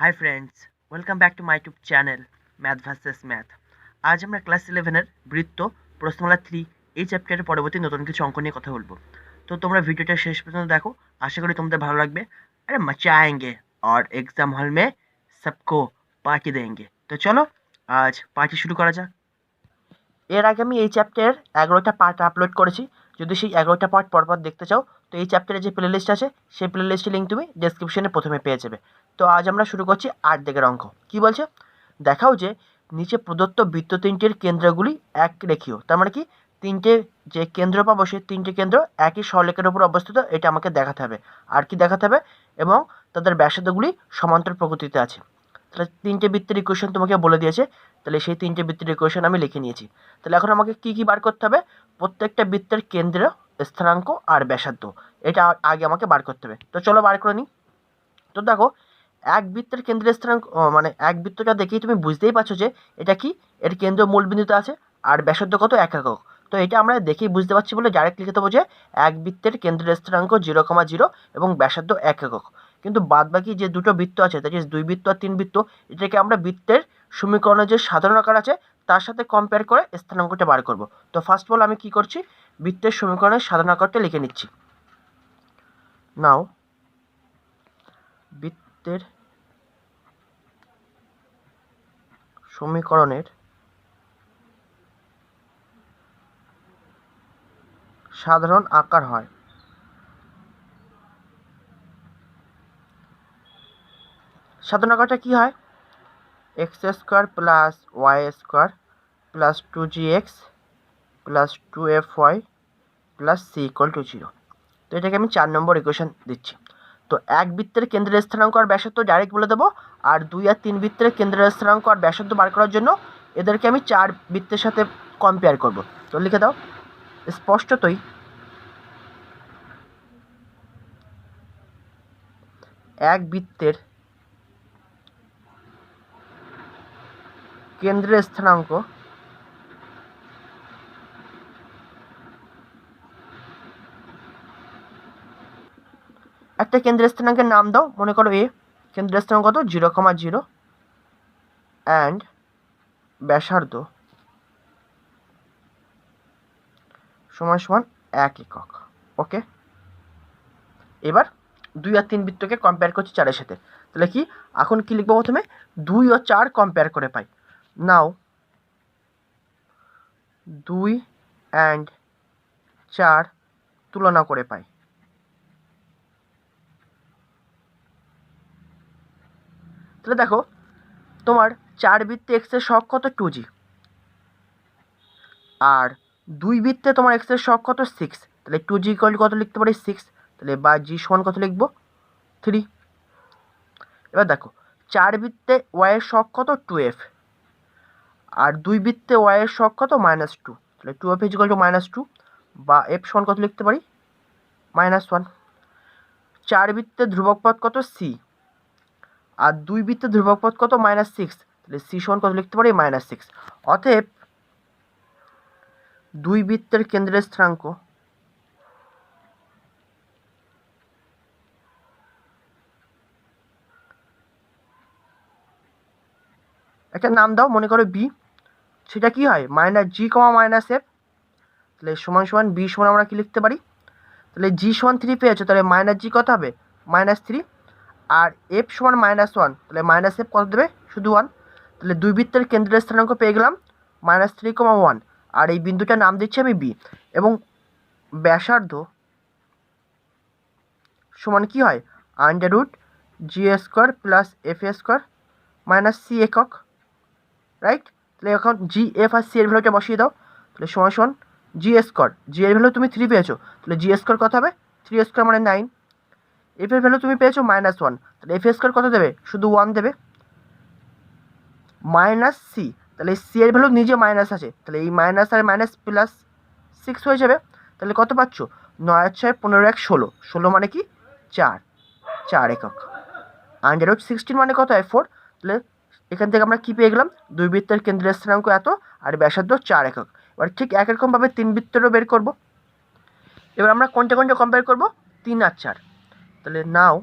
Hi friends, welcome back to my YouTube channel math versus math. আজ আমরা class 11-এর বৃত্ত প্রশ্নমালা 3 এই চ্যাপ্টারের পরবর্তী নতুন কিছু অঙ্ক নিয়ে কথা বলবো। তো তোমরা ভিডিওটা শেষ পর্যন্ত দেখো, আশা করি তোমাদের ভালো লাগবে। আরে মজা আয়েঙ্গে और एग्जाम हॉल में सबको पार्टी देंगे। তো চলো আজ পার্টি শুরু করা যাক। এর আগে আমি এই চ্যাপ্টারের 11টা পার্ট আপলোড করেছি। যদি সেই 11টা পার্ট পরপর দেখতে চাও তো এই চ্যাপ্টারে যে প্লেলিস্ট আছে সেই প্লেলিস্টের লিঙ্ক তুমি ডেসক্রিপশনে প্রথমে পেয়ে যাবে। তো আজ আমরা শুরু করছি 8 দাগের অঙ্ক। কি বলছে? দেখাও যে নিচে প্রদত্ত বৃত্ত তিনটির কেন্দ্রগুলি এক রেখীয়। তার মানে কি, তিনটে যে কেন্দ্র পাবো সেই তিনটে কেন্দ্র একই সরলরেখার উপর অবস্থিত, এটা আমাকে দেখাতে হবে। আর কি দেখাতে হবে? এবং তাদের ব্যাসার্ধগুলি সমান্তর প্রকৃতিতে আছে। তাহলে তিনটে বৃত্তের ইকুয়েশন তোমাকে বলে দিয়েছে, তাহলে সেই তিনটে বৃত্তের ইকুয়েশন আমি লিখে নিয়েছি। তাহলে এখন আমাকে কি কি বার করতে হবে? প্রত্যেকটা বৃত্তের কেন্দ্র, স্থানাঙ্ক আর ব্যাসার্ধ, এটা আগে আমাকে বার করতে হবে। তো চলো বার করে নিই। তো দেখো, এক বৃত্তের কেন্দ্রের স্থানাঙ্ক মানে এক বৃত্তটা দেখেই তুমি বুঝতেই পারছো যে এটা কি, এর কেন্দ্র মূল বিন্দুতে আছে আর ব্যাসার্ধ কত, 1 একক। তো এটা আমরা দেখেই বুঝতে পারছি বলে ডাইরেক্ট লিখে দেবো যে এক বৃত্তের কেন্দ্রের স্থানাঙ্ক 0,0 এবং ব্যাসার্ধ 1 একক। কিন্তু বাদবাকি যে দুটো বৃত্ত আছে, দ্যাট ইজ 2 বৃত্ত আর 3 বৃত্ত, এটাকে আমরা বৃত্তের সমীকরণের যে সাধারণ আকার আছে তার সাথে কম্পেয়ার করে স্থানাঙ্কটা বার করব। তো ফার্স্ট অফ অল আমি কি করছি, বৃত্তের সমীকরণের সাধারণ আকারটা লিখে নিচ্ছি। নাও বৃত্তের সমীকরণের সাধারণ আকার হয় সাধারণ আকারটা কি হয়? X square plus y square plus 2gx plus 2fy plus c equal to 0। তো এটাকে আমি 4 নম্বর ইকুয়েশন দিচ্ছি। তো এক বৃত্তের কেন্দ্রের স্থানাঙ্ক আর ব্যাসার্ধ ডাইরেক্ট বলে দেবো, আর 2 আর 3 বৃত্তের কেন্দ্রের স্থানাঙ্ক আর ব্যাসার্ধ বার করার জন্য এদেরকে আমি 4 বৃত্তের সাথে কম্পেয়ার করব। তো লিখে দাও, স্পষ্টতই এক বৃত্তের কেন্দ্রের স্থানাঙ্ক একটা কেন্দ্রের স্থানাঙ্কের নাম দাও, মনে করো এ। কেন্দ্রের স্থানাঙ্ক কত? 0,0 অ্যান্ড ব্যাসার্ধ সমান সমান 1 একক। ওকে, এবার 2 আর 3 বৃত্তকে কম্পেয়ার করছি 4-এর সাথে। তাহলে কি, এখন কি লিখবো? প্রথমে 2 ও 4 কম্পেয়ার করে পাই। নাও 2 অ্যান্ড 4 তুলনা করে পাই। তাহলে দেখো, তোমার 4 বৃত্তে এক্স এর সহগ কত? 2g। আর 2 বৃত্তে তোমার এক্স এর সহগ কত? 6। তাহলে 2g ইকুয়াল কত লিখতে পারি? 6। তাহলে বা জি সমান কত লিখবো? 3। এবার দেখো, 4 বৃত্তে ওয়াই এর সহগ কত? 2f। আর 2 বৃত্তে ওয়াই এর সহগ কত? -2। তাহলে 2f ইকুয়াল টু -2 বা f সমান কত লিখতে পারি? -1। 4 বৃত্তে ধ্রুবক পদ কত? c। আর 2 বৃত্তে ধ্রুবক পদ কত? -6। তাহলে c সমান কত লিখতে পারি? -6। অতএব 2 বৃত্তের কেন্দ্রের স্থানাঙ্ক একটা নাম দাও, মনে করো বি। সেটা কি হয়? -g, -f। তাহলে সমান সমান বি সমান আমরা কি লিখতে পারি? তাহলে জি সমান 3 পেয়েছো, তাহলে -g কত হবে? -3। আর এফ সমান -1, তাহলে -f কত দেবে? শুধু 1। তাহলে 2 বৃত্তের কেন্দ্রের স্থানাঙ্ক পেয়ে গেলাম -3,1। আর এই বিন্দুটার নাম দিচ্ছি আমি বি। এবং ব্যাসার্ধ সমান কি হয়? √g² plus f² minus c একক। রাইট? তাহলে এখন জি, এফ আর সি এর ভ্যালুটা বসিয়ে দাও। তাহলে সমান সমান g²। জি এর ভ্যালু তুমি 3 পেয়েছো, তাহলে g² কত হবে? 3² মানে 9। এফ এর ভ্যালু তুমি পেয়েছো -1, তাহলে f² কত দেবে? শুধু 1 দেবে। মাইনাস সি, তাহলে সি এর ভ্যালু নিজে মাইনাস আছে, তাহলে এই মাইনাস আর মাইনাস প্লাস 6 হয়ে যাবে। তাহলে কত পাচ্ছ? 9 আর 6 15 1 16। 16 মানে কি? 4 একক। √16 মানে কত হয়? 4। তাহলে এখান থেকে আমরা কি পেয়ে গেলাম? 2 বৃত্তের কেন্দ্রের স্থানাঙ্ক এত আর ব্যাসার্ধ 4 একক। এবার ঠিক একরকমভাবে 3 বৃত্তেরও বের করব। এবার আমরা কোনটা কোনটা কম্পেয়ার করব? 3 আর 4। তাহলে নাও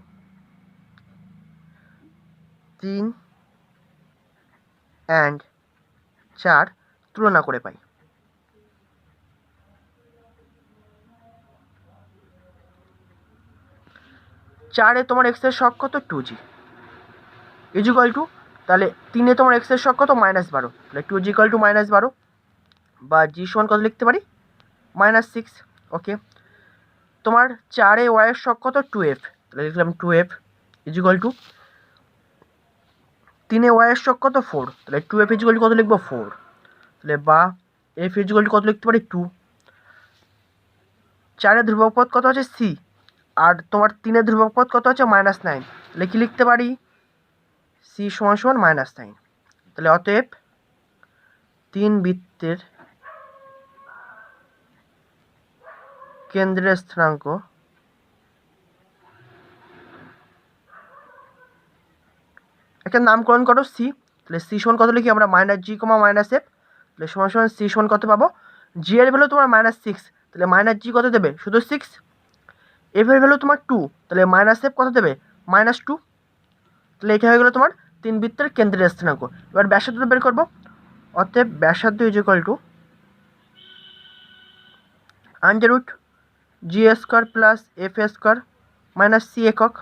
3 অ্যান্ড 4 তুলনা করে পাই। চারে তোমার এক্সের শক কত 2g ইজিক্যাল টু, তাহলে 3-এ তোমার এক্সের শক কত -12, তাহলে 2g ইকুয়াল টু -12 বা g সমান কত লিখতে পারি -6। ওকে, তোমার 4-এ ওয়াইয়ের শক কত 2f, তাহলে লিখলাম 2f ইজিক্যাল টু 3-এ ওয়াইয়ের শক কত 4, তাহলে 2f ইজিক্যাল টু কত লিখবো 4, তাহলে বা f ইজিক্যাল টু কত লিখতে পারি 2। 4-এর ধ্রুবক পদ কত আছে c, আর তোমার 3-এর ধ্রুবক পদ কত আছে -9, তাহলে কি লিখতে পারি c সমান সমান -9। তাহলে অতএব 3 বৃত্তের কেন্দ্রের স্থানাঙ্ক একটা নামকরণ করো c, তাহলে c সমান কত লিখি আমরা -g, -f, তাহলে সমান সমান c সমান কত পাবো, g এর ভ্যালু তোমার -6, তাহলে -g কত দেবে শুধু 6, f এর ভ্যালু তোমার 2, তাহলে -f কত দেবে -2, তাহলে এটা হয়ে গেল তোমার 3 বৃত্তের কেন্দ্রের স্থানাঙ্ক। এবার ব্যাসার্ধ বের করবো, অতএব ব্যাসার্ধ equal to √g² plus f² minus c একক,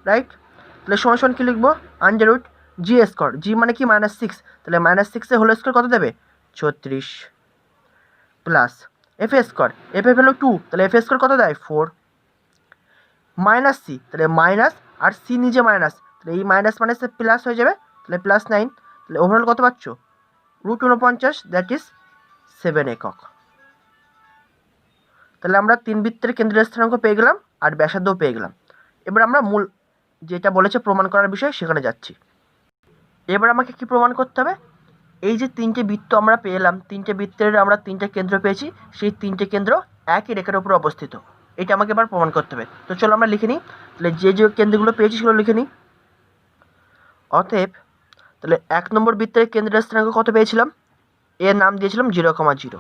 রাইট। তাহলে সমান সমান কী লিখবো √g², g মানে কি -6, তাহলে -6 হোল স্কোয়ার কত দেবে 36 প্লাস f², f এর ভ্যালু 2, তাহলে f² কত দেয় 4 মাইনাস c, তাহলে মাইনাস আর c নিজে মাইনাস, তাহলে এই মাইনাস মাইনাসে প্লাস হয়ে যাবে, তাহলে +9, তাহলে ওভারঅল কত পাচ্ছ √49, দ্যাট ইজ 7 একক। তাহলে আমরা 3 বৃত্তের কেন্দ্রের স্থানাঙ্ক পেয়ে গেলাম আর ব্যাসার্ধও পেয়ে গেলাম। এবার আমরা মূল যেটা বলেছে প্রমাণ করার বিষয় সেখানে যাচ্ছি। এবার আমাকে কি প্রমাণ করতে হবে, এই যে 3টে বৃত্ত আমরা পেলাম, 3টে বৃত্তের আমরা 3টে কেন্দ্র পেয়েছি, সেই 3টে কেন্দ্র একই রেখার উপর অবস্থিত, এটা আমাকে এবার প্রমাণ করতে হবে। তো চলো আমরা লিখে নিই, তাহলে যে যে কেন্দ্রগুলো পেয়েছি সেগুলো লিখে নিই। অতএব তাহলে 1 নম্বর বৃত্তের কেন্দ্রের স্থানাঙ্ক কত পেয়েছিলাম, এর নাম দিয়েছিলাম 0,0।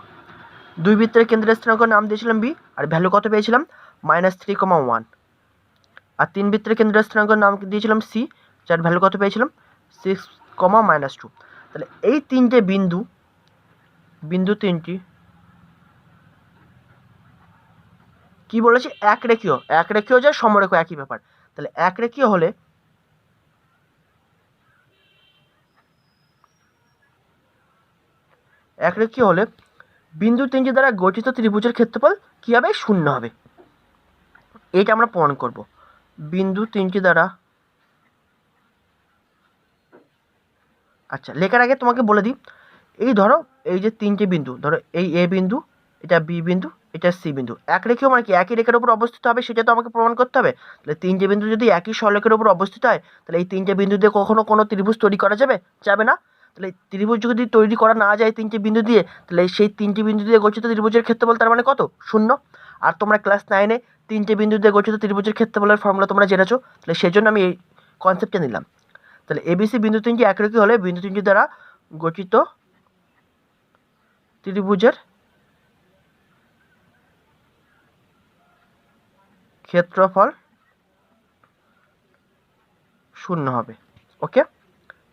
2 বৃত্তের কেন্দ্রের স্থানাঙ্ক নাম দিয়েছিলাম b, আর ভ্যালু কত পেয়েছিলাম -3,1। আর 3 বৃত্তের কেন্দ্রের স্থানাঙ্ক নাম দিয়েছিলাম c, যার ভ্যালু কত পেয়েছিলাম 6, -2। তাহলে এই 3টে বিন্দু 3টি কি বলেছে একরেখীয় যা সমরেখ একই ব্যাপার। তাহলে একরেখীয় হলে বিন্দু 3টি দ্বারা গঠিত ত্রিভুজের ক্ষেত্রফল কি হবে 0 হবে, এটা আমরা প্রমাণ করব। বিন্দু 3টি দ্বারা, আচ্ছা লেখার আগে তোমাকে বলে দিই, এই ধরো এই যে 3টে বিন্দু, ধরো এই এ বিন্দু, এটা বি বিন্দু, এটা সি বিন্দু, একরেখীয় মানে কি একই রেখার উপর অবস্থিত হবে, সেটা তো আমাকে প্রমাণ করতে হবে। তাহলে 3টে বিন্দু যদি একই সরলরেখার উপর অবস্থিত হয়, তাহলে এই 3টে বিন্দু দিয়ে কখনো কোনো ত্রিভুজ তৈরি করা যাবে না। তাহলে ত্রিভুজ যদি তৈরি করা না যায় 3টে বিন্দু দিয়ে, তাহলে সেই 3টে বিন্দু দিয়ে গঠিত ত্রিভুজের ক্ষেত্রফল তার মানে কত 0। আর তোমরা ক্লাস 9-এ 3টে বিন্দু দিয়ে গঠিত ত্রিভুজের ক্ষেত্রফলের ফর্মুলা তোমরা জেনেছো, তাহলে সেজন্য আমি এই কনসেপ্টটা নিলাম। তাহলে এবিসি বিন্দু 3টি একরেখীয় হলে বিন্দু 3টি দ্বারা গঠিত ত্রিভুজের ক্ষেত্রফল 0 হবে। ওকে,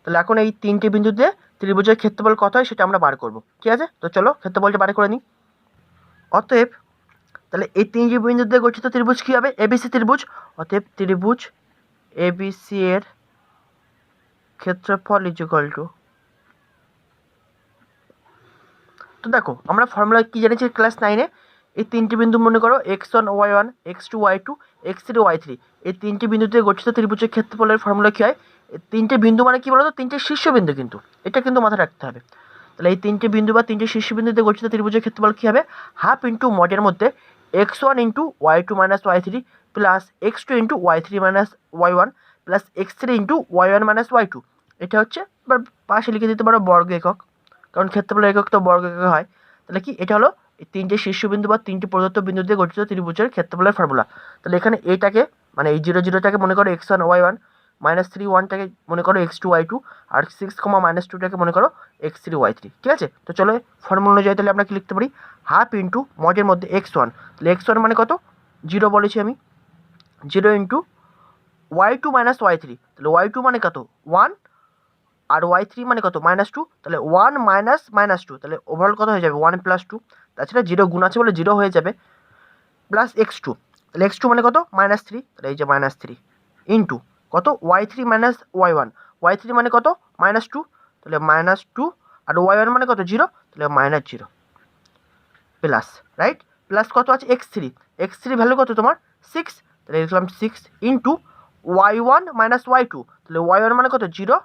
তাহলে এখন এই 3টে বিন্দু দিয়ে ত্রিভুজের ক্ষেত্রফল কত হয় সেটা আমরা বার করব, ঠিক আছে। তো চলো ক্ষেত্রফলটা বার করে নিই। অতএব তাহলে এই 3টে বিন্দু দিয়ে গঠিত ত্রিভুজ কী হবে এবিসি ত্রিভুজ, অতএব ত্রিভুজ এবিসি এর ক্ষেত্রফল ইকুয়াল টু, তো দেখো আমরা ফর্মুলা কি জেনেছি ক্লাস 9-এ, এই 3টে বিন্দু মনে করো x1 y1 x2 y2 x3 y3, এই 3টে বিন্দুতে গঠিত ত্রিভুজের ক্ষেত্রফলের ফর্মুলা কী হয়, এই 3টে বিন্দু মানে কি বলতো 3টে শীর্ষবিন্দু, কিন্তু এটা কিন্তু মাথায় রাখতে হবে। তাহলে এই 3টে বিন্দু বা 3টে শীর্ষবিন্দুতে গঠিত ত্রিভুজের ক্ষেত্রফল কী হবে, হাফ ইন্টু মডের মধ্যে x1 into y2 minus y3 plus x2 into y3 minus y1 plus x3 into y1 minus y2, এটা হচ্ছে এবার পাশে লিখে দিতে পারো বর্গ একক, কারণ ক্ষেত্রফলের একক তো বর্গ একক হয়। তাহলে কি এটা হলো এই 3টে শীর্ষবিন্দু বা 3টি প্রদত্ত বিন্দু দিয়ে গঠিত ত্রিভুজের ক্ষেত্রফলের ফর্মুলা। তাহলে এখানে এইটাকে মানে এই 0,0টাকে মনে করো x1 y1 -3 1টাকে মনে করো x2 y2 আর 6, -2টাকে মনে করো x3 y3, ঠিক আছে। তো চলো ফর্মুলা অনুযায়ী তাহলে আমরা কি লিখতে পারি, হাফ ইন্টু মডের মধ্যে x1, তাহলে x1 মানে কত 0 বলেছি আমি, 0 ইন্টু y2 মাইনাস y3, তাহলে y2 মানে কত 1 আর y3 মানে কত -2, তাহলে 1 মাইনাস -2, তাহলে ওভারঅল কত হয়ে যাবে 1 + 2, তাছাড়া 0 গুণ আছে বলে 0 হয়ে যাবে, প্লাস x2, তাহলে x2 মানে কত -3, তাহলে এই যে -3 ইন্টু কত y3 মাইনাস y1, y3 মানে কত -2, তাহলে -2 আর y1 মানে কত 0, তাহলে -0 প্লাস রাইট, প্লাস কত আছে x3 ভ্যালু কত তোমার 6, তাহলে লিখলাম 6 ইন্টু y1 মাইনাস y2, তাহলে y1 মানে কত 0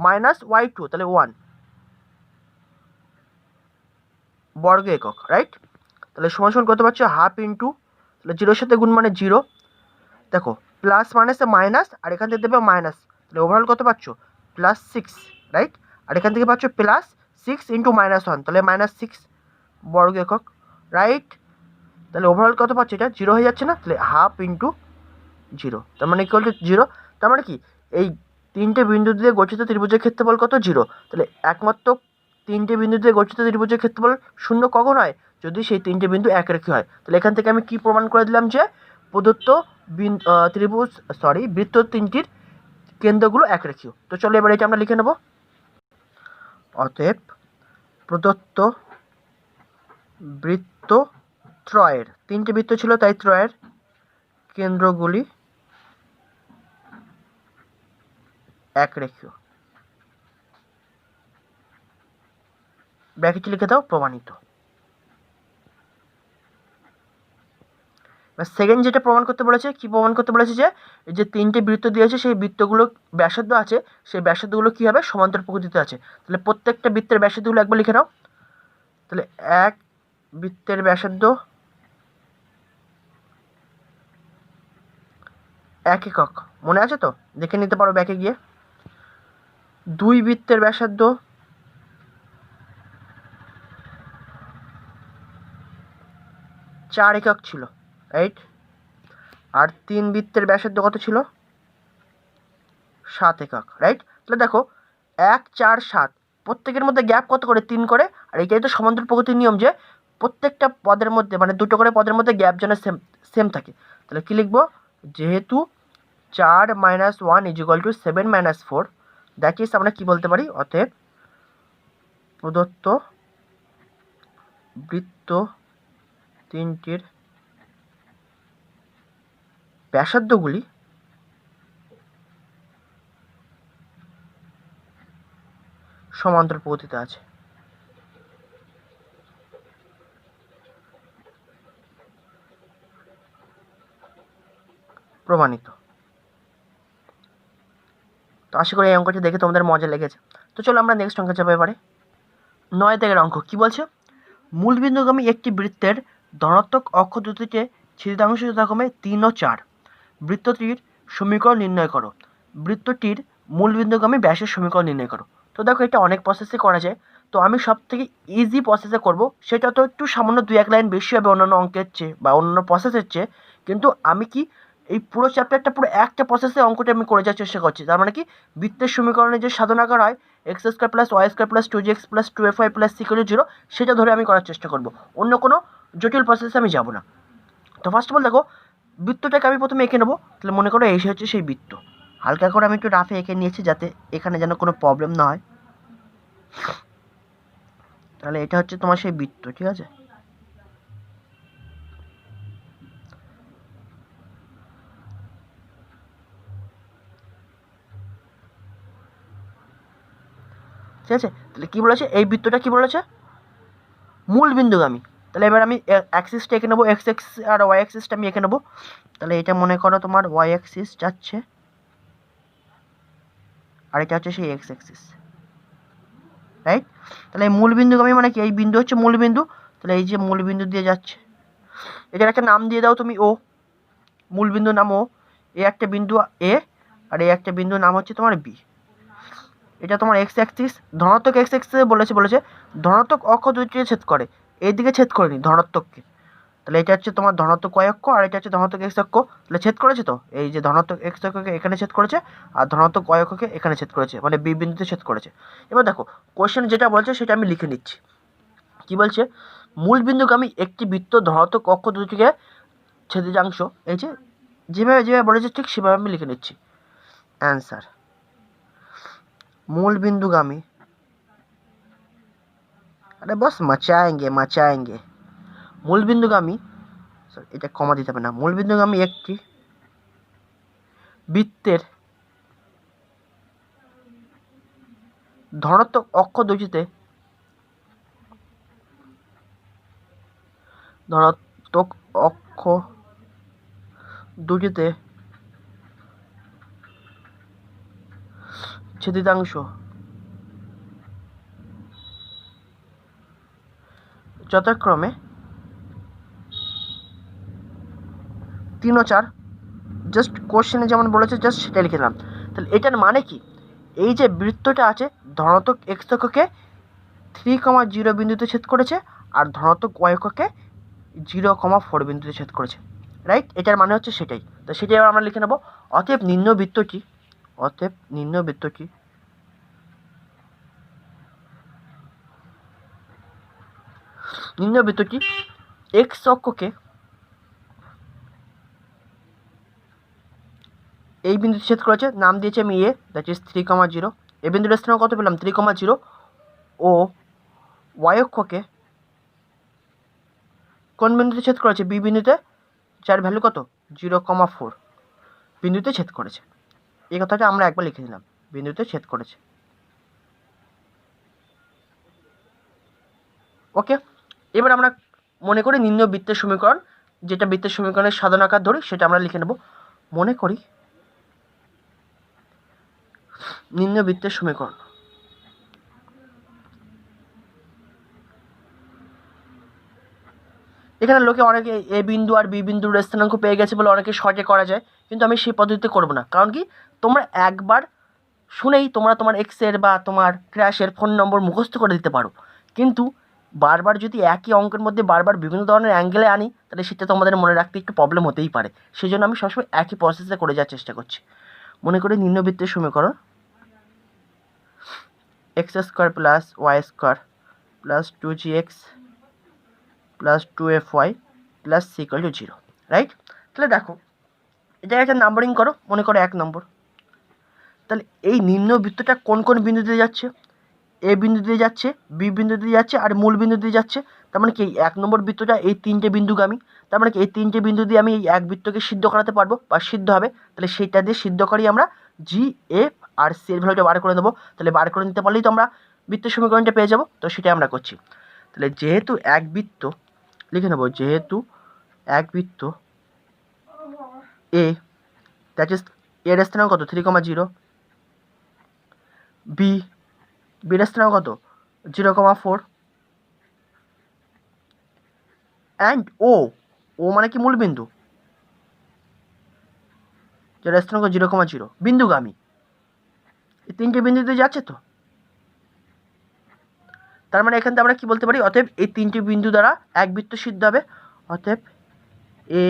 মাইনাস y2, তাহলে 1 বর্গ একক, রাইট। তাহলে সমান কত পাচ্ছ হাফ ইন্টু, তাহলে 0 সাথে গুণ মানে 0, দেখো প্লাস মাইনাসে মাইনাস আর এখান থেকে দেবে মাইনাস, তাহলে ওভারঅল কত পাচ্ছ +6, রাইট। আর এখান থেকে পাচ্ছ +6 ইন্টু -1, তাহলে -6 বর্গ একক, রাইট। তাহলে ওভারঅল কত পাচ্ছ, এটা 0 হয়ে যাচ্ছে না, তাহলে হাফ ইন্টু 0, তার মানে ইকুয়াল টু 0, তার মানে কি এই তিনটে বিন্দু দিয়ে গঠিত ত্রিভুজের ক্ষেত্রফল কত 0, তাহলে একমাত্র তিনটে বিন্দু দিয়ে গঠিত ত্রিভুজের ক্ষেত্রফল 0 কখন হয়, যদি সেই তিনটে বিন্দু একরেখী হয়। তাহলে এখান থেকে আমি কি প্রমাণ করে দিলাম যে প্রদত্ত বৃত্ত তিনটির কেন্দ্রগুলো একরেখীয়। তো চলো এবার এটা আমরা লিখে নেব। অতএব প্রদত্ত বৃত্ত ত্রয়ের, তিনটে বৃত্ত ছিল তাই ত্রয়ের কেন্দ্রগুলি একরেখীয়। ব্র্যাকেটে লিখে দাও প্রমাণিত। সেকেন্ড যেটা প্রমাণ করতে বলেছে, কি প্রমাণ করতে বলেছে যে এই যে তিনটে বৃত্ত দিয়েছে সেই বৃত্তগুলো ব্যাসার্ধ আছে, সেই ব্যাসার্ধগুলো কী হবে সমান্তর প্রকৃতিতে আছে। তাহলে প্রত্যেকটা বৃত্তের ব্যাসার্ধগুলো একবার লিখে নাও। তাহলে এক বৃত্তের ব্যাসার্ধ 1 একক, মনে আছে তো, দেখে নিতে পারো ব্যাকে গিয়ে। দুই বৃত্তের ব্যাসার্ধ 4 একক ছিল, রাইট। আর তিন বৃত্তের ব্যাসার্ধ কত ছিল 7 একক, রাইট। তাহলে দেখো 1 4 7 প্রত্যেকের মধ্যে গ্যাপ কত করে 3 করে, আর এটাই তো সমান্তর প্রকৃতির নিয়ম যে প্রত্যেকটা পদের মধ্যে মানে দুটো করে পদের মধ্যে গ্যাপ যেন সেম থাকে। তাহলে কি লিখবো, যেহেতু 4 - 1 = 7 - 4, দ্যাট ইজ আমরা কি বলতে পারি, অতএব প্রদত্ত বৃত্ত তিনটির ব্যাসার্ধগুলি সমান্তর প্রকৃতিতে আছে। প্রমাণিত। তো আশা করি এই অঙ্কটি দেখে তোমাদের মজা লেগেছে। তো চলো আমরা নেক্সট অঙ্কে যাবো এবারে। 9 দাগের অঙ্ক কি বলছে, মূলবিন্দুগামী একটি বৃত্তের ধনাত্মক অক্ষ দুটিতে ছেদিতাংশ যথাক্রমে 3 ও 4, বৃত্তটির সমীকরণ নির্ণয় করো, বৃত্তটির মূলবিন্দুগামী ব্যাসের সমীকরণ নির্ণয় করো। তো দেখো এটা অনেক প্রসেসে করা যায়, তো আমি সব থেকে ইজি প্রসেসে করব, সেটা তো একটু সামান্য 2-1 লাইন বেশি হবে অন্যান্য অঙ্কের চেয়ে বা অন্যান্য প্রসেসের চেয়ে, কিন্তু আমি কি এই পুরো চ্যাপ্টারটা পুরো একটা প্রসেসে অঙ্কটা আমি করে যাওয়ার চেষ্টা করছি। তার মানে কি বৃত্তের সমীকরণে যে সাধনাকার হয় x² + y² + 2gx + 2fy + c = 0, সেটা ধরে আমি করার চেষ্টা করব, অন্য কোনো জটিল প্রসেসে আমি যাব না। তো ফার্স্ট অফ অল দেখো বৃত্তটাকে আমি প্রথমে এঁকে নেবো। তাহলে মনে করো এই হচ্ছে সেই বৃত্ত, হালকা করে আমি একটু রাফে এঁকে নিয়েছি যাতে এখানে যেন কোনো প্রবলেম না হয়। তাহলে এটা হচ্ছে তোমার সেই বৃত্ত, ঠিক আছে। ঠিক আছে, তাহলে কী বলেছে এই বৃত্তটা কী বলেছে মূল বিন্দুগামী। তাহলে এবার আমি অ্যাক্সিসটা এঁকে নেবো, এক্স অ্যাক্সিস আর ওয়াই অ্যাক্সিসটা আমি এঁকে নেবো। তাহলে এটা মনে করো তোমার ওয়াই অ্যাক্সিস যাচ্ছে আর এটা হচ্ছে সেই এক্স অ্যাক্সিস, রাইট। তাহলে এই মূল বিন্দুগামী মানে কি, এই বিন্দু হচ্ছে মূল বিন্দু, তাহলে এই যে মূল বিন্দু দিয়ে যাচ্ছে, এখানে একটা নাম দিয়ে দাও তুমি ও, মূল বিন্দুর নাম ও, এ একটা বিন্দু এ আর এই একটা বিন্দুর নাম হচ্ছে তোমার বি। এটা তোমার এক্স অ্যাক্সিস, ধনাত্মক এক্স অ্যাক্সিস বলেছে ধনাত্মক অক্ষ দুইটিকে ছেদ করে, এই দিকে ছেদ করেনি ধনাত্মককে। তাহলে এটা হচ্ছে তোমার ধনাত্মক y অক্ষ আর এটা হচ্ছে ধনাত্মক x অক্ষ, তাহলে ছেদ করেছে তো এই যে ধনাত্মক x অক্ষকে এখানে ছেদ করেছে আর ধনাত্মক y অক্ষকে এখানে ছেদ করেছে, মানে বি বিন্দুতে ছেদ করেছে। এবার দেখো কোশ্চেন যেটা বলছে সেটা আমি লিখে নিচ্ছি। কি বলছে, মূল বিন্দুগামী একটি বৃত্ত ধনাত্মক অক্ষ দুটিকে ছেদিতাংশ, এই যে যেভাবে যেভাবে বলেছে ঠিক সেভাবে আমি লিখে নিচ্ছি। অ্যান্সার मूल बिंदुगामी, अरे बस मचाएंगे मचाएंगे। मूल बिंदुगामी, এটা কমা দিতে হবে না। মূল বিন্দুগামী একটি বৃত্তের ধনাত্মক অক্ষ দুটিতে ছেদিতাংশ যথাক্রমে 3 ও 4, জাস্ট কোশ্চেনে যেমন বলেছে জাস্ট সেটা লিখে দিলাম। তাহলে এটার মানে কি, এই যে বৃত্তটা আছে ধনাত্মক এক্স অক্ষকে 3,0 বিন্দুতে ছেদ করেছে আর ধনাত্মক ওয়াই অক্ষকে 0,4 বিন্দুতে ছেদ করেছে, রাইট? এটার মানে হচ্ছে সেটাই। তো সেটাই এবার আমরা লিখে নেব। অতএব নিম্ন বৃত্তটি এক্স অক্ষকে এই বিন্দুতে ছেদ করেছে, নাম দিয়েছি আমি এ, দ্যাট ইজ 3,0। এই বিন্দুর স্থান কত পেলাম 3,0, ও ওয়াই অক্ষকে কোন বিন্দুতে ছেদ করেছে, বি বিন্দুতে, যার ভ্যালু কত 0,4 বিন্দুতে ছেদ করেছে। এই কথাটা আমরা একবার লিখে দিলাম, বিন্দুতে ছেদ করেছে। ওকে, এবার আমরা মনে করি নিম্ন বৃত্তের সমীকরণ, যেটা বৃত্তের সমীকরণের সাধারণ আকার ধরি সেটা আমরা লিখে নেব। মনে করি নিম্ন বৃত্তের সমীকরণ। এখানে লোকে অনেকে এ বিন্দু আর বি বিন্দুর স্থানাঙ্ক পেয়ে গেছে বলে অনেকে শর্টে করা যায়, কিন্তু আমি সেই পদ্ধতিতে করবো না। কারণ কি, তোমরা একবার শুনেই তোমরা তোমার এক্সের বা তোমার ক্র্যাশের ফোন নম্বর মুখস্থ করে দিতে পারো, কিন্তু বারবার যদি একই অঙ্কের মধ্যে বারবার বিভিন্ন ধরনের অ্যাঙ্গেলে আনি তাহলে সেটা তোমাদের মনে রাখতে একটু প্রবলেম হতেই পারে। সেই জন্য আমি সবসময় একই প্রসেসে করে যাওয়ার চেষ্টা করছি। মনে করি নিম্নবৃত্তের সমীকরণ x² plus y² plus 2gx plus 2fy plus c = 0, right? তাহলে দেখো এটা একটা নাম্বারিং করো, মনে করো 1 নম্বর। তাহলে এই নিম্ন বৃত্তটা কোন কোন বিন্দু দিয়ে যাচ্ছে, এ বিন্দু দিয়ে যাচ্ছে, বি বিন্দু দিয়ে যাচ্ছে আর মূল বিন্দু দিয়ে যাচ্ছে। তার মানে কি, এই 1 নম্বর বৃত্তটা এই 3টে বিন্দুগামী। তার মানে কি এই 3টে বিন্দু দিয়ে আমি এই এক বৃত্তকে সিদ্ধ করাতে পারবো বা সিদ্ধ হবে। তাহলে সেইটা দিয়ে সিদ্ধ করি আমরা জি, এফ আর সি এর ভ্যালুটা বার করে দেবো। তাহলে বার করে নিতে পারলেই তো আমরা বৃত্তের সমীকরণটা পেয়ে যাবো। তো সেটাই আমরা করছি। তাহলে যেহেতু এক বৃত্ত লিখে নেবো, যেহেতু এক বৃত্ত এ, দ্যাট ইজ এর স্থানাঙ্ক কত 3,0, বি, বির স্থানাঙ্ক কত 0,4, অ্যান্ড ও, ও মানে কি মূল বিন্দু, যার স্থানাঙ্ক 0,0 বিন্দুগামী। এই 3টে বিন্দুতে যাচ্ছে তো। তার মানে এখান থেকে আমরা কি বলতে পারি, অতএব এই 3টে বিন্দু দ্বারা এক বৃত্ত সিদ্ধ হবে। অতএব এ,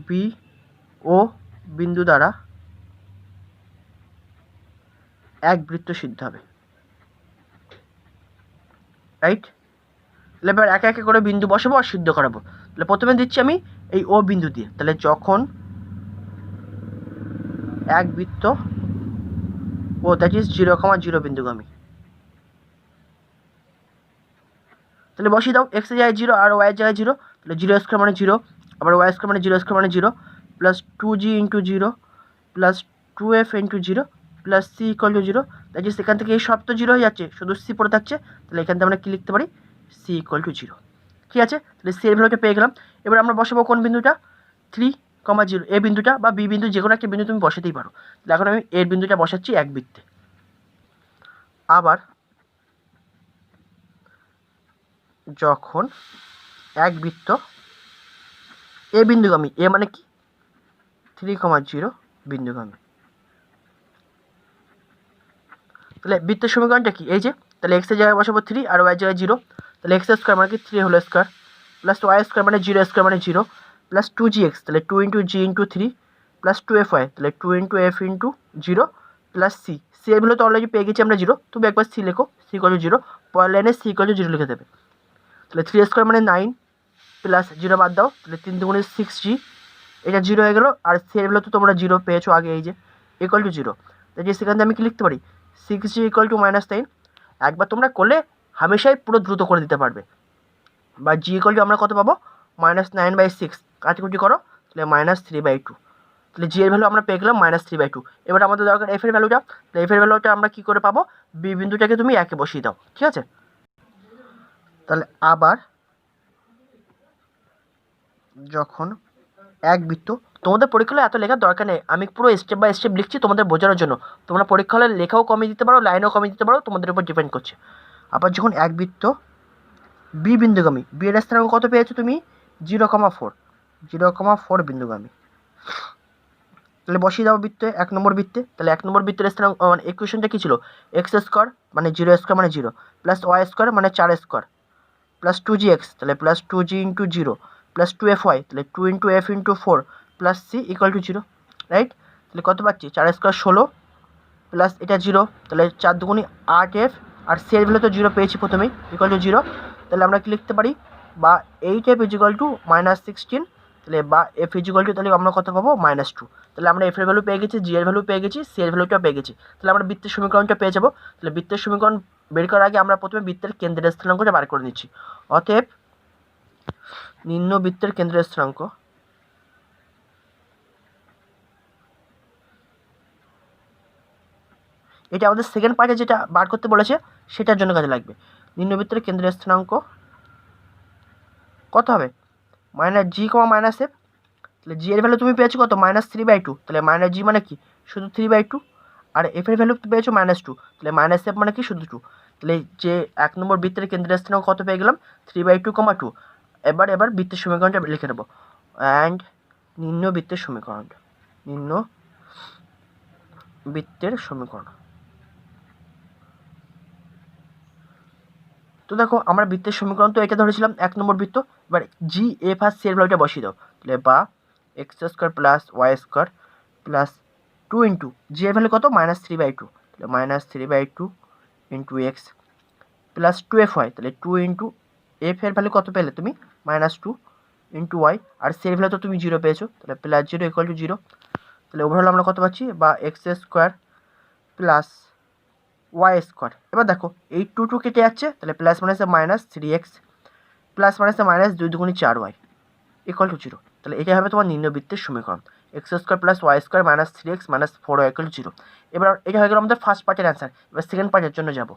বি, ও বিন্দু দ্বারা এক বৃত্ত সিদ্ধ হবে, রাইট? তাহলে এবার একে একে করে বিন্দু বসাবো আর সিদ্ধ করাবো। তাহলে প্রথমে দিচ্ছি আমি এই ও বিন্দু দিয়ে। তাহলে যখন এক বৃত্ত ও, দ্যাট ইজ 0,0 বিন্দুগামী, তাহলে বসিয়ে দাও। এক্স এর জায়গায় 0 আর ওয়াই এর জায়গায় 0, তাহলে 0² মানে 0, আবার y² মানে 0² মানে 0, plus 2g × 0 plus 2f × 0 plus c = 0। That is এখান থেকে এই সব তো 0 হয়ে যাচ্ছে, শুধু c পড়ে থাকছে। তাহলে এখান থেকে আমরা কী লিখতে পারি, c = 0। ঠিক আছে, তাহলে c এর ভ্যালুটা পেয়ে গেলাম। এবার আমরা বসাবো কোন বিন্দুটা, 3,0 এ বিন্দুটা বা বি বিন্দু, যে কোনো একটা বিন্দু তুমি বসাতেই পারো। তাহলে এখন আমি এর বিন্দুটা বসাচ্ছি এক বৃত্তে। আবার যখন এক বৃত্ত এ বিন্দুগামী, এ মানে কি 3,0 বিন্দুগামী, তাহলে বৃত্তের সমীকরণটা কি, এই যে, তাহলে এক্স এর জায়গায় বসাবো 3 আর ওয়াই এর জায়গায় 0, তাহলে x² মানে কি 3 হোল স্কোয়ার প্লাস y² মানে 0² মানে 0 প্লাস 2gx, তাহলে 2 × g × 3 প্লাস 2fy, তাহলে 2 × f × 0 প্লাস c, c এর ভ্যালু তো অলরেডি পেয়ে গেছি আমরা 0, তুমি একবার c লেখো, c = 0, পরের লাইনে c = 0 লিখে দেবে। তাহলে 3² মানে 9 প্লাস 0 বাদ দাও, তাহলে 3 × 2 = 6g এটা জিরো হয়ে গেল, আর সি এর ভ্যালু তো তোমরা জিরো পেয়েছো আগে, এই যে ইকুয়াল টু জিরো। তাই যে সেখান থেকে আমি কি লিখতে পারি, 6g ইকুয়াল টু -9। একবার তোমরা করলে হামেশাই পুরো দ্রুত করে দিতে পারবে। বা জি ইকুয়াল টু আমরা কত পাবো, -9/6, কাটিকুটি করো তাহলে -3/2। তাহলে জি এর ভ্যালু আমরা পেয়ে গেলাম -3/2। এবার আমাদের দরকার এফ এর ভ্যালুটা। তাহলে এফ এর ভ্যালুটা আমরা কি করে পাবো, বি বিন্দুটাকে তুমি একে বসিয়ে দাও, ঠিক আছে। তাহলে আবার যখন এক বৃত্ত, তোমাদের পরীক্ষা হলে এত লেখার দরকার নেই, আমি পুরো স্টেপ বাই স্টেপ লিখছি তোমাদের বোঝানোর জন্য। তোমরা পরীক্ষা হলে লেখাও কমিয়ে দিতে পারো, লাইনও কমিয়ে দিতে পারো, তোমাদের উপর ডিপেন্ড করছে। আবার যখন এক বৃত্ত বি বিন্দুগামী, বি এর স্থানাঙ্ক কত পেয়েছো তুমি, 0,4, 0,4 বিন্দুগামী। তাহলে বসিয়ে দাও বৃত্তে, এক নম্বর বৃত্তে। তাহলে এক নম্বর বৃত্তের স্থানাঙ্ক মানে ইকুয়েশনটা কী ছিল, এক্স স্কোয়ার মানে 0 স্কোয়ার মানে 0, প্লাস ওয়াই স্কোয়ার মানে 4 স্কোয়ার, প্লাস 2gx তাহলে plus 2g into 0, plus 2fy তাহলে 2 into f into 4, plus c equal to 0, right. তাহলে কত পাচ্ছি, 4 স্কোয়ার 16, প্লাস এটা 0, তাহলে 4 দুগুণি 8f, আর সি এর ভ্যালু তো 0 পেয়েছি প্রথমেই, ইকুয়াল টু 0। তাহলে আমরা কি লিখতে পারি, বা 8f ইজ ইকুয়াল টু -16, তাহলে বা এফ ইজ ইকুয়াল টু, তাহলে আমরা কত পাবো, -2। তাহলে আমরা এফ এর ভ্যালু পেয়ে গেছি, জি এর ভ্যালু পেয়ে গেছি, সি এর ভ্যালুটা পেয়ে গেছি। তাহলে আমরা বৃত্তের সমীকরণটা পেয়ে যাবো। তাহলে বৃত্তের সমীকরণ বের করার আগে আমরা প্রথমে বৃত্তের কেন্দ্রের স্থানাঙ্কটা বার করে নিচ্ছি। অতএব নিম্ন বৃত্তের কেন্দ্রের স্থানাঙ্ক এটা আমাদের সেকেন্ড পার্টে যেটা বার করতে বলেছে সেটার জন্য কাজে লাগবে। নিম্নবৃত্তের কেন্দ্রের স্থানাঙ্ক কত হবে, -g, -f। তাহলে জি এর ভ্যালু তুমি পেয়েছো কত, -3/2, তাহলে -g মানে কি, শুধু 3/2। আর এফ এর ভ্যালু পেয়েছো -2, তাহলে -f মানে কি, শুধু 2। তাহলে যে এক নম্বর বৃত্তের কেন্দ্রের স্থানাঙ্ক কত পেয়ে গেলাম, 3/2, 2। এবার বৃত্তের সমীকরণটা লিখে নেবো। অ্যান্ড নিম্ন বৃত্তের সমীকরণ, নিম্ন বৃত্তের সমীকরণ। তো দেখো আমরা বৃত্তের সমীকরণ তো এটা ধরেছিলাম এক নম্বর বৃত্ত। এবার জি এফ আর সি এর ভ্যালুটা বসিয়ে দাও। তাহলে বা x square plus y square plus 2 into z এর ভ্যালু কত, -3/2, তাহলে -3/2 ইন্টু এক্স প্লাস 2fy, তাহলে 2 ইন্টু এফ এর ভ্যালু কত পেলে তুমি, -2 ইন্টু ওয়াই, আর সি এর ভ্যালু তো তুমি 0 পেয়েছো, তাহলে +0 ইকুয়াল টু 0। তাহলে ওভারঅল আমরা কত পাচ্ছি, বা x square plus y square. এবার দেখো এই 2 কেটে যাচ্ছে, তাহলে প্লাস মাইনাসে -3x, প্লাস মাইনাসে -2 দুগুণি 4y ইকুয়াল টু 0। তাহলে এটা হবে তোমার নিম্নবৃত্তের সমীকরণ, x square plus y square -3x -4y equal to 0। এবার এটা হয়ে গেল আমাদের ফার্স্ট পার্টের অ্যান্সার। এবার সেকেন্ড পার্টের জন্য যাব।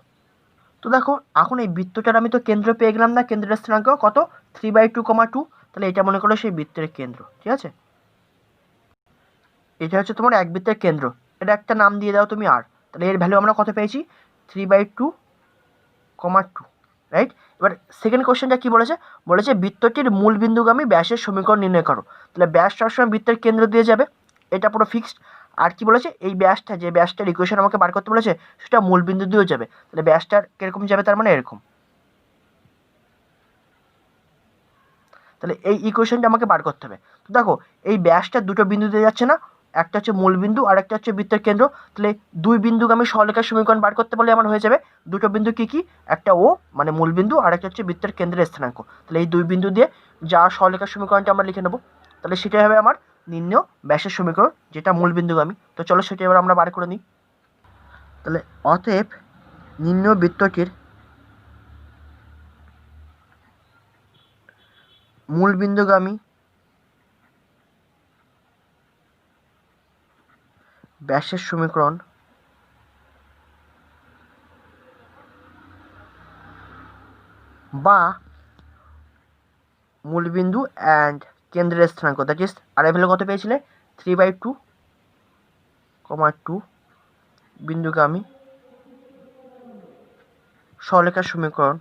তো দেখো এখন এই বৃত্তটার আমি তো কেন্দ্র পেয়ে গেলাম না, কেন্দ্রের স্থানাঙ্ক কত, 3/2, 2। তাহলে এটা মনে করো সেই বৃত্তের কেন্দ্র, ঠিক আছে। এটা হচ্ছে তোমার এক বৃত্তের কেন্দ্র, এটা একটা নাম দিয়ে দাও তুমি আর। তাহলে এর ভ্যালু আমরা কত পেয়েছি, 3/2, 2, রাইট। এবার সেকেন্ড কোশ্চেনটা কি বলেছে, বলেছে বৃত্তটির মূল বিন্দুগামী ব্যাসের সমীকরণ নির্ণয় করো। তাহলে ব্যাস সবসময় বৃত্তের কেন্দ্র দিয়ে যাবে, এটা পুরো ফিক্সড। আর কি বলেছে, এই ব্যাসটা, যে ব্যাসটার ইকুয়েশন আমাকে বার করতে বলেছে সেটা মূল বিন্দু দিয়েও যাবে। তাহলে ব্যাসটার কিরকম যাবে, তার মানে এরকম। তাহলে এই ইকুয়েশনটা আমাকে বার করতে হবে। তো দেখো এই ব্যাসটা দুটো বিন্দু দিয়ে যাচ্ছে না, একটা হচ্ছে মূল বিন্দু আর একটা হচ্ছে বৃত্তের কেন্দ্র। তাহলে দুই বিন্দুগামী সরলরেখার সমীকরণ বার করতে বলে আমার হয়ে যাবে। দুটো বিন্দু কি কি, একটা ও মানে মূল বিন্দু, আর একটা হচ্ছে বৃত্তের কেন্দ্রের স্থানাঙ্ক। তাহলে এই দুই বিন্দু দিয়ে যা সরলরেখার সমীকরণটা আমরা লিখে নেব। তাহলে সেটাই হবে আমার নিম্ন ব্যাসের সমীকরণ, যেটা মূল বিন্দুগামী। তো চলো সেটা এবার আমরা বার করে নিই। তাহলে অতএব নিম্ন বৃত্তটির মূল বিন্দুগামী ব্যাসের সমীকরণ বা মূলবিন্দু অ্যান্ড কেন্দ্রের স্থানাঙ্ক, দ্যাট ইজ আর এর ভ্যালু কত পেয়েছিলে, 3/2, 2 বিন্দুগামী সরলরেখার সমীকরণ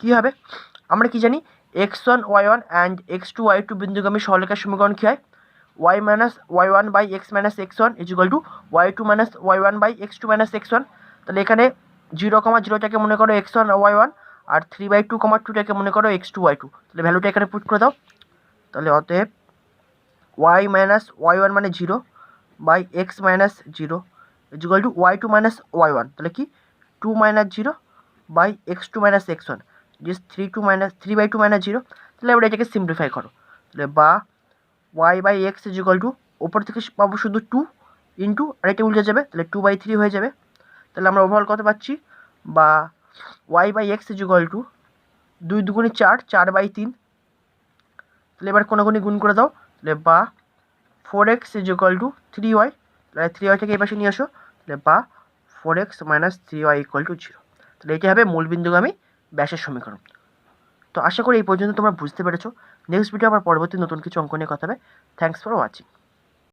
কি হবে, আমরা কি জানি, x1 y1 and x2 y2 বিন্দুগামী সরলরেখার সমীকরণ কি হয়, y minus y1 by x minus x1 is equal to y2 minus y1 by x2 minus x1। তাহলে এখানে 0,0টাকে মনে করো x1 y1, আর 3/2, 2টাকে মনে করো x2 y2। তাহলে ভ্যালুটা এখানে পুট করে দাও। তাহলে অতএব y মাইনাস y1 মানে 0 by x minus 0 is equal to y2 minus y1, তাহলে কি 2 - 0 by x2 minus x1 is 3/2 minus 0। তাহলে এবার এটাকে সিম্পলিফাই করো, তাহলে বা y by x is equal to, ওপর থেকে পাবো শুধু 2 ইন্টু, আর এটা উল্টে যাবে, তাহলে 2/3 হয়ে যাবে। তাহলে আমরা ওভারঅল কত পাচ্ছি, বা y by x is equal to 2 দুগুণে 4, 4/3। তাহলে এবার কোনাগুনি গুণ করে দাও, তাহলে বা 4x is equal two 3y, তাহলে 3y থেকে এই পাশে নিয়ে আসো, তাহলে বা 4x minus 3y equal to 0। তাহলে এটি হবে মূলবিন্দুগামী ব্যাসের সমীকরণ। তো আশা করি এই পর্যন্ত তোমরা বুঝতে পেরেছো। নেক্সট ভিডিও আবার পরবর্তী নতুন কিছু অঙ্ক নিয়ে কথা হবে। Thanks for watching.